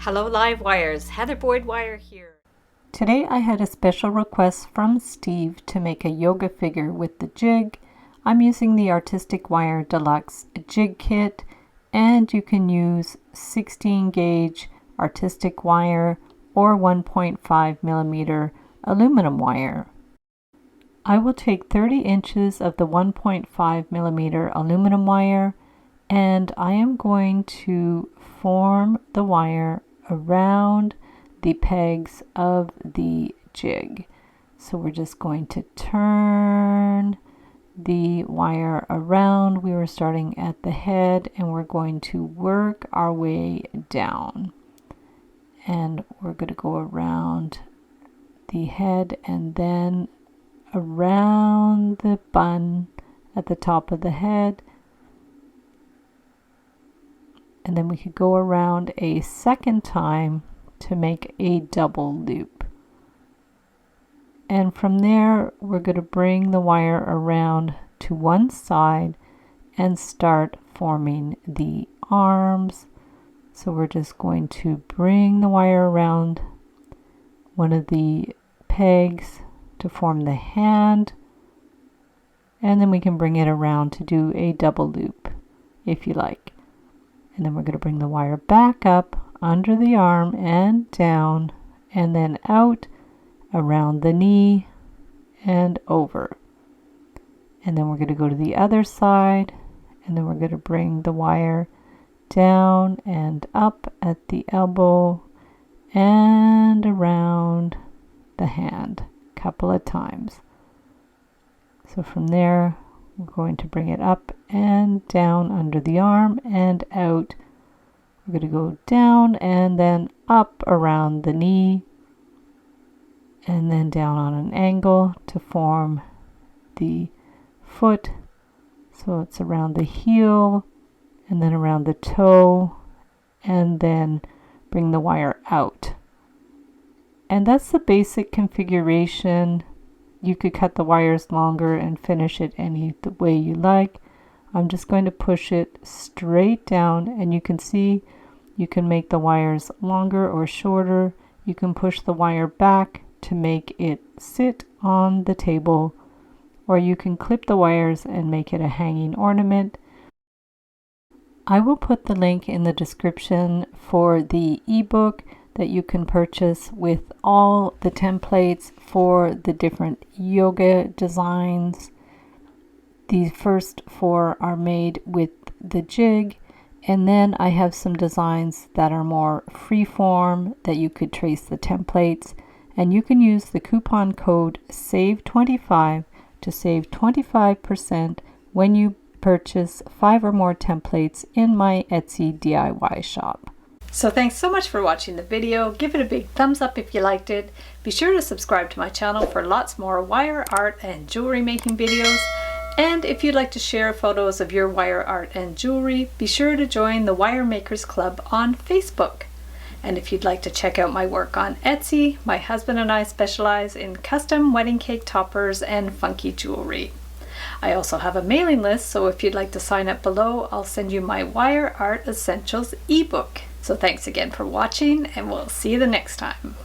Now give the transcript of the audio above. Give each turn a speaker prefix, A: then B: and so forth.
A: Hello Live Wires, Heather Boyd Wire here.
B: Today I had a special request from Steve to make a yoga figure with the jig. I'm using the Artistic Wire Deluxe jig kit, and you can use 16 gauge artistic wire or 1.5 millimeter aluminum wire. I will take 30 inches of the 1.5 millimeter aluminum wire, and I am going to form the wire around the pegs of the jig. So we're just going to turn the wire around. We were starting at the head and we're going to work our way down. And we're going to go around the head and then around the bun at the top of the head. And then we could go around a second time to make a double loop. And from there, we're going to bring the wire around to one side and start forming the arms. So we're just going to bring the wire around one of the pegs to form the hand. And then we can bring it around to do a double loop if you like. And then we're going to bring the wire back up under the arm and down, and then out around the knee and over. And then we're going to go to the other side, and then we're going to bring the wire down and up at the elbow and around the hand a couple of times. So from there, we're going to bring it up and down under the arm and out. We're going to go down and then up around the knee and then down on an angle to form the foot. So it's around the heel and then around the toe and then bring the wire out. And that's the basic configuration. You could cut the wires longer and finish it any way you like. I'm just going to push it straight down, and you can see you can make the wires longer or shorter. You can push the wire back to make it sit on the table, or you can clip the wires and make it a hanging ornament. I will put the link in the description for the ebook that you can purchase with all the templates for the different yoga designs. The first 4 are made with the jig, and then I have some designs that are more free-form that you could trace the templates, and you can use the coupon code SAVE25 to save 25% when you purchase 5 or more templates in my Etsy DIY shop.
A: So thanks so much for watching the video. Give it a big thumbs up if you liked it. Be sure to subscribe to my channel for lots more wire art and jewelry making videos. And if you'd like to share photos of your wire art and jewelry, be sure to join the Wire Makers Club on Facebook. And if you'd like to check out my work on Etsy, my husband and I specialize in custom wedding cake toppers and funky jewelry. I also have a mailing list, so if you'd like to sign up below, I'll send you my Wire Art Essentials ebook. So thanks again for watching, and we'll see you the next time.